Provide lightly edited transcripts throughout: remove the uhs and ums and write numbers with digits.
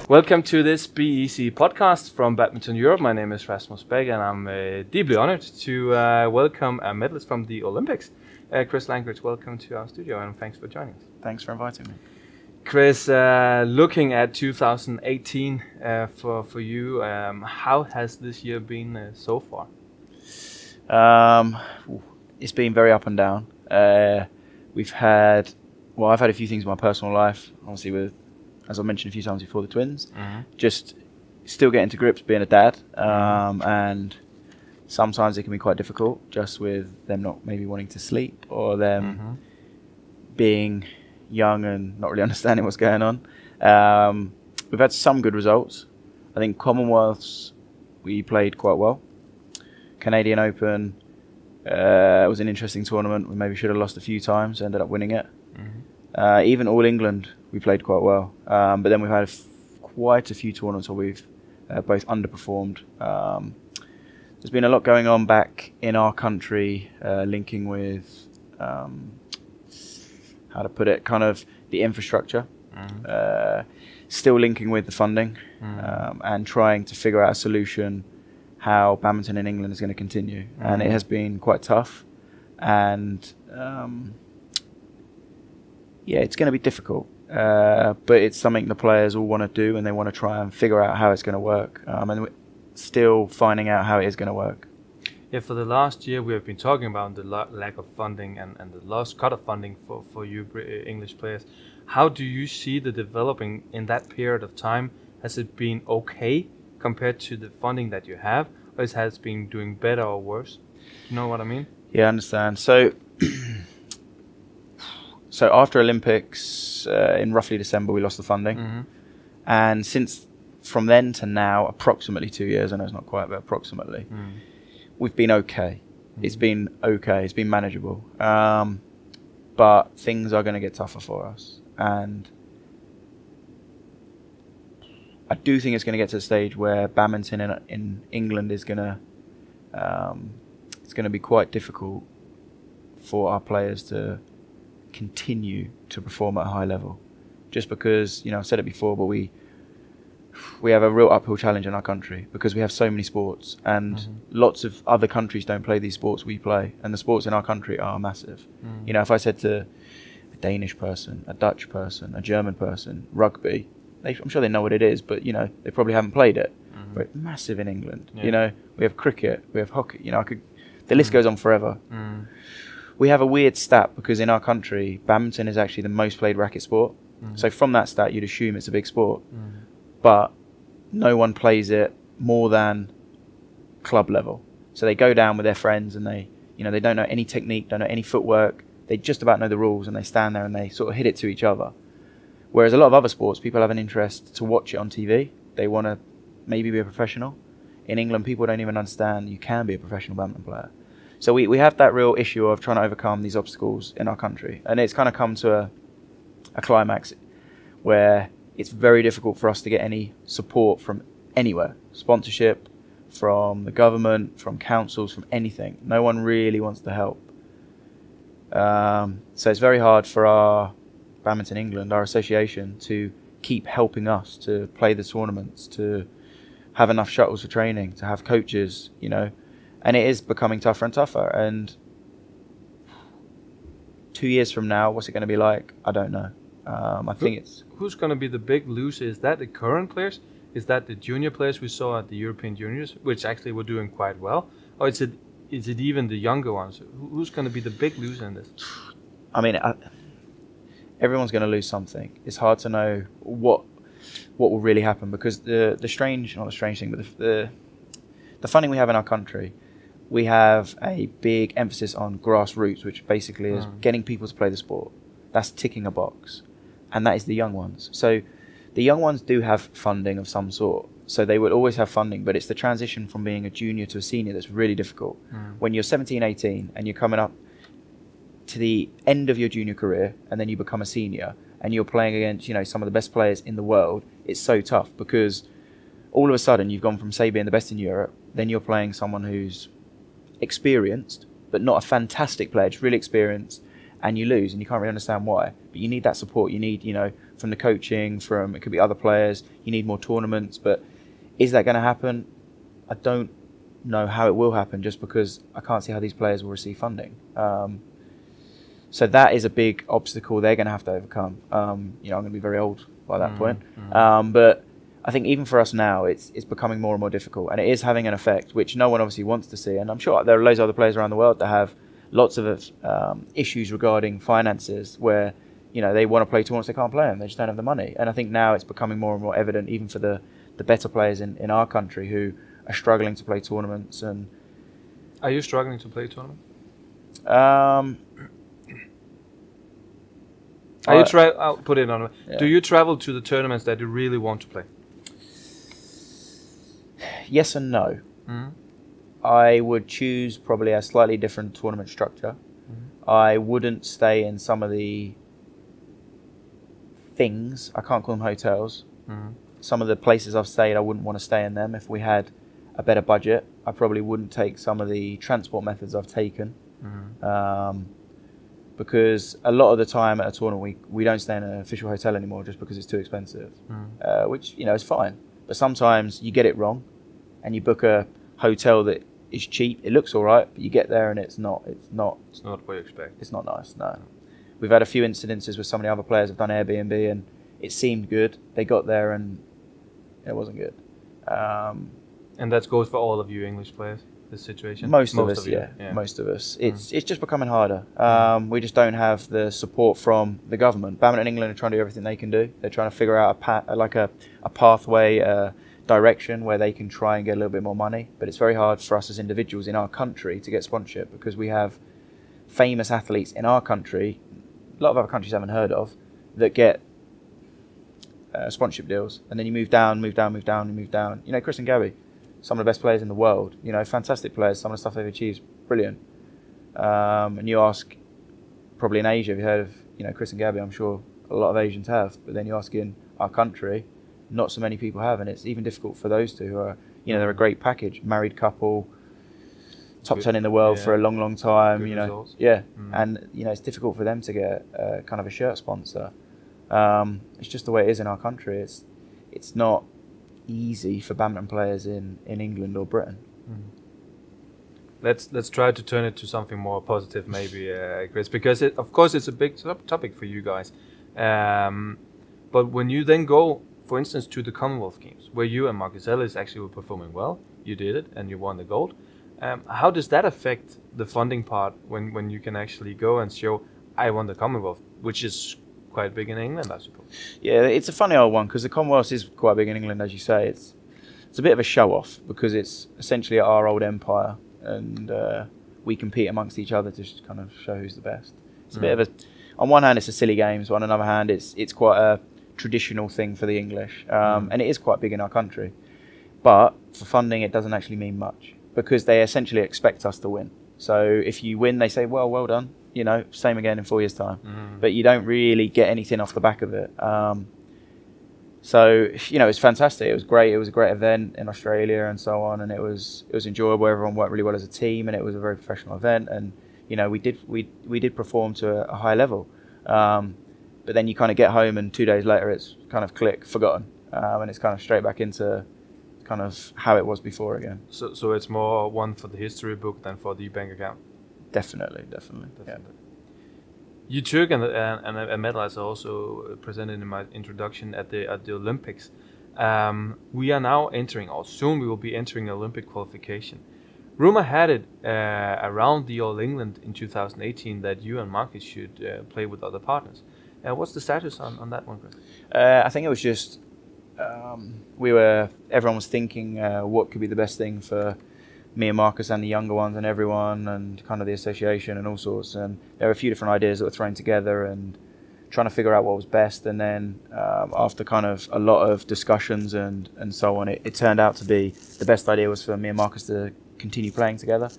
Welcome to this BEC podcast from Badminton Europe. My name is Rasmus Bæk, and I'm deeply honored to welcome a medalist from the Olympics, Chris Langridge. Welcome to our studio, and thanks for joining us. Thanks for inviting me. Chris, looking at 2018 for you, how has this year been so far? It's been very up and down. I've had a few things in my personal life, obviously with, as I mentioned a few times before, the twins. Just still getting to grips being a dad, and sometimes it can be quite difficult just with them not maybe wanting to sleep or them being young and not really understanding what's going on. We've had some good results. I think Commonwealths we played quite well. Canadian Open was an interesting tournament. We maybe should have lost a few times, ended up winning it. Even All England we played quite well, but then we've had quite a few tournaments where we've both underperformed. There's been a lot going on back in our country, linking with how to put it, kind of the infrastructure, still linking with the funding, and trying to figure out a solution how badminton in England is going to continue. And it has been quite tough, and yeah, it's going to be difficult, but it's something the players all want to do, and they want to try and figure out how it's going to work, and we're still finding out how it is going to work. Yeah, for the last year we have been talking about the lack of funding and the lost cut of funding for you English players. How do you see the developing in that period of time? Has it been okay compared to the funding that you have, or has it been doing better or worse? You know what I mean? Yeah, I understand. So after Olympics in roughly December we lost the funding, and since from then to now, approximately 2 years, I know it's not quite, but approximately, we've been okay. It's been okay. It's been manageable. But things are going to get tougher for us. And I do think it's going to get to the stage where badminton in England is going to, it's going to be quite difficult for our players to continue to perform at a high level. Just because, you know, I've said it before, but we have a real uphill challenge in our country because we have so many sports, and lots of other countries don't play these sports we play, and the sports in our country are massive. You know, if I said to a Danish person, a Dutch person, a German person, rugby, I'm sure they know what it is, but you know, they probably haven't played it. But it's massive in England. You know, we have cricket, we have hockey, you know, the list goes on forever. We have a weird stat because in our country badminton is actually the most played racket sport. So from that stat you'd assume it's a big sport. But no one plays it more than club level. So they go down with their friends and they don't know any technique, don't know any footwork. They just about know the rules, and they stand there and they sort of hit it to each other. Whereas a lot of other sports, people have an interest to watch it on TV. They want to maybe be a professional. In England, people don't even understand you can be a professional badminton player. So we have that real issue of trying to overcome these obstacles in our country. And it's kind of come to a climax where it's very difficult for us to get any support from anywhere. Sponsorship, from the government, from councils, from anything. No one really wants to help. So it's very hard for our Badminton England, our association, to keep helping us to play the tournaments, to have enough shuttles for training, to have coaches, you know. And it is becoming tougher and tougher. And 2 years from now, what's it going to be like? I don't know. I think it's... Who's going to be the big loser? Is that the current players? Is that the junior players we saw at the European Juniors, which actually were doing quite well? Or is it even the younger ones? Who's going to be the big loser in this? I mean, everyone's going to lose something. It's hard to know what will really happen because not the strange thing, but the funding we have in our country, we have a big emphasis on grassroots, which basically is getting people to play the sport. That's ticking a box. And that is the young ones. So the young ones do have funding of some sort. So they will always have funding, but it's the transition from being a junior to a senior that's really difficult. When you're 17, 18 and you're coming up to the end of your junior career and then you become a senior and you're playing against, you know, some of the best players in the world, it's so tough because all of a sudden you've gone from, say, being the best in Europe, then you're playing someone who's experienced, but not a fantastic player, just really experienced, and you lose, and you can't really understand why. But you need that support. You need, from the coaching, it could be other players. You need more tournaments. But is that going to happen? I don't know how it will happen, just because I can't see how these players will receive funding. So that is a big obstacle they're going to have to overcome. I'm going to be very old by that point. But I think even for us now, it's becoming more and more difficult, and it is having an effect, which no one obviously wants to see. And I'm sure there are loads of other players around the world that have lots of issues regarding finances, where they want to play tournaments, they can't play them, they just don't have the money. And I think now it's becoming more and more evident, even for the better players in our country who are struggling to play tournaments. And are you struggling to play tournaments? I'll put it on. Yeah. Do you travel to the tournaments that you really want to play? Yes and no. I would choose probably a slightly different tournament structure. I wouldn't stay in some of the things, I can't call them hotels. Some of the places I've stayed, I wouldn't want to stay in them. If we had a better budget, I probably wouldn't take some of the transport methods I've taken. Because a lot of the time at a tournament, we don't stay in an official hotel anymore, just because it's too expensive, which is fine. But sometimes you get it wrong, and you book a hotel that is cheap. It looks all right, but you get there and it's not what you expect. It's not nice. No, we've had a few incidences where some of the other players have done Airbnb, and it seemed good. They got there and it wasn't good. And that goes for all of you English players. This situation. Most of us. Most of us. It's just becoming harder. We just don't have the support from the government. Badminton England are trying to do everything they can do. They're trying to figure out a pathway, direction where they can try and get a little bit more money. But it's very hard for us as individuals in our country to get sponsorship, because we have famous athletes in our country, a lot of other countries haven't heard of, that get sponsorship deals. And then you move down. Chris and Gabby, some of the best players in the world, fantastic players. Some of the stuff they've achieved is brilliant. And you ask, probably in Asia, have you heard of Chris and Gabby? I'm sure a lot of Asians have. But then you ask in our country, not so many people have, and it's even difficult for those two who are, they're a great package, married couple, top 10 in the world for a long, long time. And it's difficult for them to get kind of a shirt sponsor. It's just the way it is in our country. It's not easy for badminton players in England or Britain. Let's try to turn it to something more positive, maybe, Chris, because of course it's a big topic for you guys. But when you then go, for instance, to the Commonwealth Games, where you and Marcus Ellis actually were performing well, you did it and you won the gold. How does that affect the funding part when you can actually go and show, I won the Commonwealth, which is quite big in England, I suppose? Yeah, it's a funny old one, because the Commonwealth is quite big in England, as you say. It's a bit of a show-off, because it's essentially our old empire, and we compete amongst each other to just kind of show who's the best. It's a bit of a, on one hand, it's a silly game, so on another hand, it's quite a traditional thing for the English, and it is quite big in our country. But for funding, it doesn't actually mean much, because they essentially expect us to win. So if you win, they say, well done, same again in 4 years' time. But you don't really get anything off the back of it. So it's fantastic. It was great. It was a great event in Australia and so on, and it was enjoyable. Everyone worked really well as a team, and it was a very professional event. And we did perform to a high level. But then you kind of get home, and 2 days later, it's kind of forgotten, and it's kind of straight back into kind of how it was before again. So it's more one for the history book than for the bank account. Definitely. Yeah. You took a medal, as I also presented in my introduction, at the Olympics. We are now entering, or soon we will be entering, Olympic qualification. Rumor had it around the All England in 2018 that you and Marcus should play with other partners. What's the status on that one, Chris? I think it was just everyone was thinking what could be the best thing for me and Marcus and the younger ones and everyone, and kind of the association and all sorts. And there were a few different ideas that were thrown together and trying to figure out what was best. And then after kind of a lot of discussions and so on, it turned out to be the best idea was for me and Marcus to continue playing together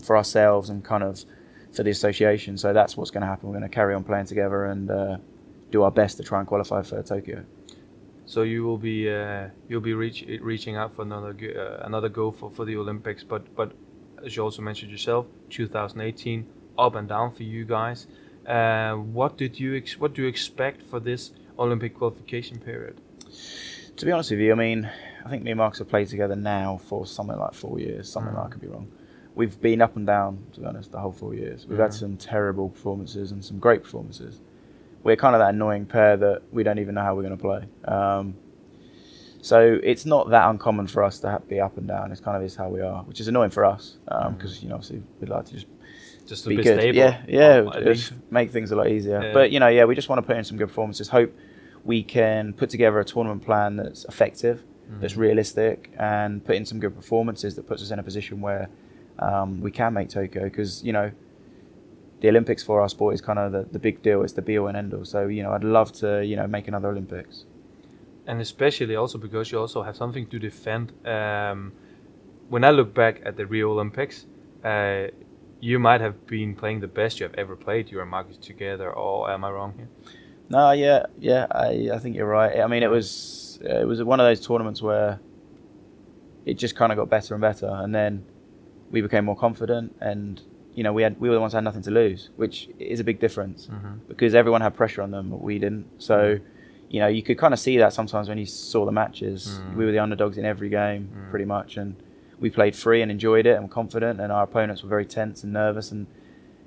for ourselves and kind of for the association. So that's what's going to happen. We're going to carry on playing together and do our best to try and qualify for Tokyo. So you will be reaching out for another goal for the Olympics, but as you also mentioned yourself, 2018 up and down for you guys. What do you expect for this Olympic qualification period? To be honest with you, I mean, I think me and Marcus have played together now for something like 4 years. Something like, I could be wrong. We've been up and down, to be honest, the whole 4 years. We've had some terrible performances and some great performances. We're kind of that annoying pair that we don't even know how we're going to play. So it's not that uncommon for us to be up and down. It's kind of is how we are, which is annoying for us because you know, obviously we'd like to just be good. Stable. Yeah, make things a lot easier. Yeah. But you know, yeah, we just want to put in some good performances. Hope we can put together a tournament plan that's effective, that's realistic, and put in some good performances that puts us in a position where we can make Tokyo. Because you know, the Olympics for our sport is kind of the big deal. It's the be all and end all. So you know, I'd love to make another Olympics. And especially also because you also have something to defend. When I look back at the Rio Olympics, you might have been playing the best you have ever played. You and Marcus together, or am I wrong here? No, yeah, I think you're right. I mean, it was one of those tournaments where it just kind of got better and better, and then we became more confident, and we were the ones that had nothing to lose, which is a big difference because everyone had pressure on them, but we didn't. So. You could kind of see that sometimes when you saw the matches. We were the underdogs in every game, pretty much, and we played free and enjoyed it and were confident, and our opponents were very tense and nervous, and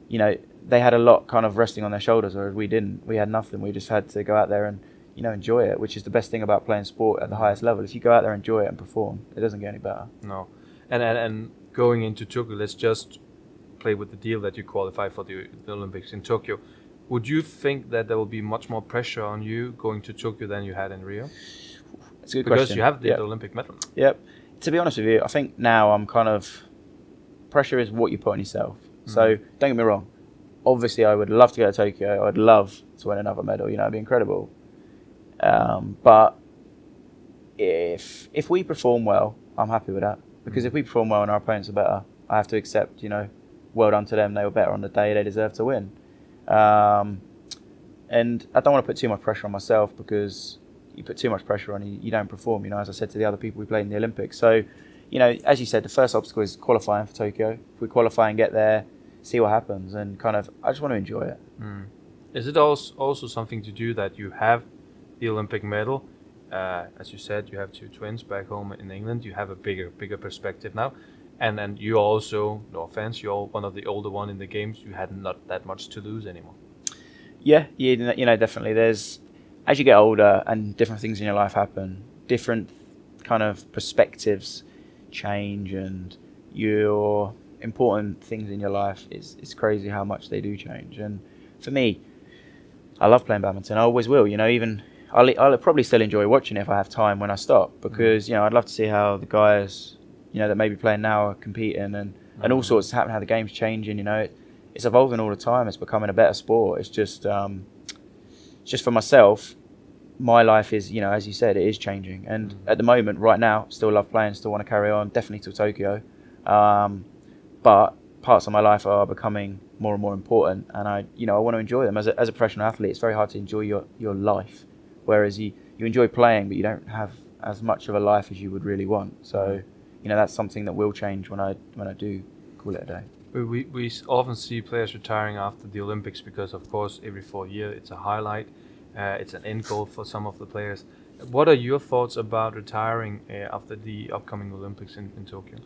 they had a lot kind of resting on their shoulders, whereas we didn't. We had nothing. We just had to go out there and enjoy it, which is the best thing about playing sport at the highest level. If you go out there, enjoy it, and perform, it doesn't get any better. No, and going into Tokyo, let's just play with the deal that you qualify for the Olympics in Tokyo. Would you think that there will be much more pressure on you going to Tokyo than you had in Rio? It's a good question. Because you have the Olympic medal. Yep. To be honest with you, I think now I'm kind of... Pressure is what you put on yourself. So, don't get me wrong. Obviously, I would love to go to Tokyo. I'd love to win another medal. It'd be incredible. But if we perform well, I'm happy with that. Because if we perform well and our opponents are better, I have to accept, well done to them. They were better on the day. They deserve to win. And I don't want to put too much pressure on myself, because you put too much pressure on you don't perform, as I said to the other people we played in the Olympics. So, as you said, the first obstacle is qualifying for Tokyo. If we qualify and get there, see what happens, and I just want to enjoy it. Is it also something to do that you have the Olympic medal? As you said, you have two twins back home in England. You have a bigger perspective now. And then you also, no offense, you're one of the older one in the games. You had not that much to lose anymore. Yeah, definitely. There's, as you get older and different things in your life happen, different kind of perspectives change, and your important things in your life, it's crazy how much they do change. And for me, I love playing badminton. I always will. Even I'll probably still enjoy watching it if I have time when I stop, because I'd love to see how the guys that may be playing now are competing, and all sorts happen, how the game's changing. It's evolving all the time. It's becoming a better sport. It's just for myself, my life is, as you said, it is changing. And at the moment, right now, still love playing, still want to carry on, definitely till Tokyo. But parts of my life are becoming more and more important, and I want to enjoy them. As a professional athlete, it's very hard to enjoy your life, whereas you enjoy playing, but you don't have as much of a life as you would really want. So. That's something that will change when I do call it a day. We often see players retiring after the Olympics because, of course, every 4 years it's a highlight. It's an end goal for some of the players. What are your thoughts about retiring after the upcoming Olympics in Tokyo?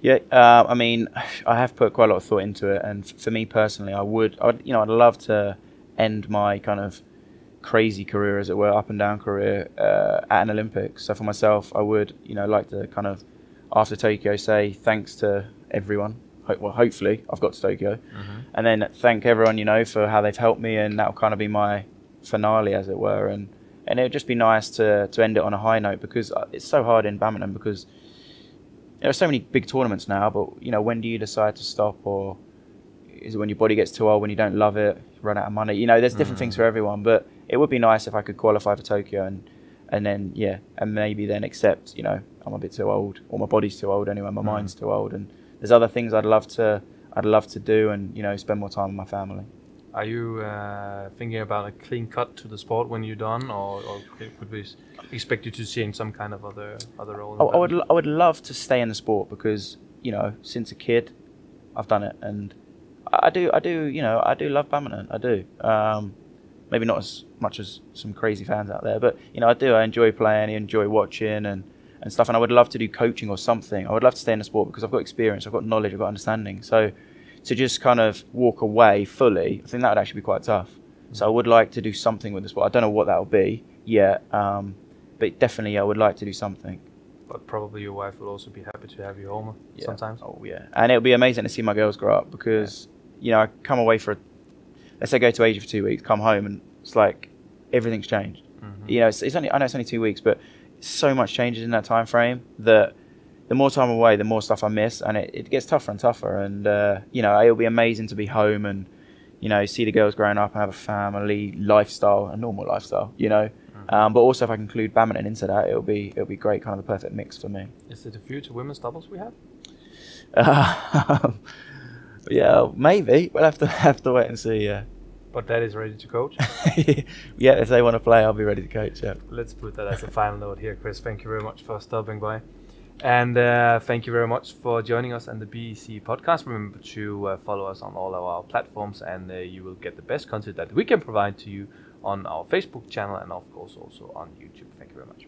Yeah, I mean, I have put quite a lot of thought into it, and for me personally, I'd love to end my kind of crazy career, as it were, up and down career at an Olympics. So for myself, I would like to kind of, after Tokyo, say thanks to everyone. Hopefully I've got to Tokyo, and then thank everyone for how they've helped me, and that'll kind of be my finale, as it were. And it would just be nice to end it on a high note, because it's so hard in badminton, because there are so many big tournaments now, but when do you decide to stop? Or is it when your body gets too old, when you don't love it, run out of money? There's different things for everyone, but it would be nice if I could qualify for Tokyo, and then and maybe then accept I'm a bit too old, or my body's too old anyway, my mind's too old, and there's other things I'd love to do, and spend more time with my family. Are you thinking about a clean cut to the sport when you're done, or could we expect you to see in some kind of other role? I would love to stay in the sport, because since a kid I've done it, and I do. You know, I do love badminton. I do. Maybe not as much as some crazy fans out there, but you know, I do. I enjoy playing, I enjoy watching and stuff. And I would love to do coaching or something. I would love to stay in the sport because I've got experience, I've got knowledge, I've got understanding. So to just kind of walk away fully, I think that would actually be quite tough. So I would like to do something with the sport. I don't know what that will be yet, but definitely I would like to do something. But probably your wife will also be happy to have you home sometimes. Oh yeah, and it'll be amazing to see my girls grow up because you know, I come away for, let's say, go to Asia for 2 weeks, come home, and it's like everything's changed. You know, it's only, I know it's only 2 weeks, but so much changes in that time frame that the more time away, the more stuff I miss, and it gets tougher and tougher. And you know, it'll be amazing to be home and you know, see the girls growing up and have a family lifestyle, a normal lifestyle. You know. But also, if I can include badminton into that, it'll be great, kind of the perfect mix for me. Is it a future women's doubles we have? Yeah, maybe. We'll have to wait and see. Yeah. But that is ready to coach. Yeah, if they want to play, I'll be ready to coach. Yeah. Let's put that as a final note here, Chris. Thank you very much for stopping by, and thank you very much for joining us on the BEC podcast. Remember to follow us on all of our platforms, and you will get the best content that we can provide to you on our Facebook channel and of course also on YouTube. Thank you very much.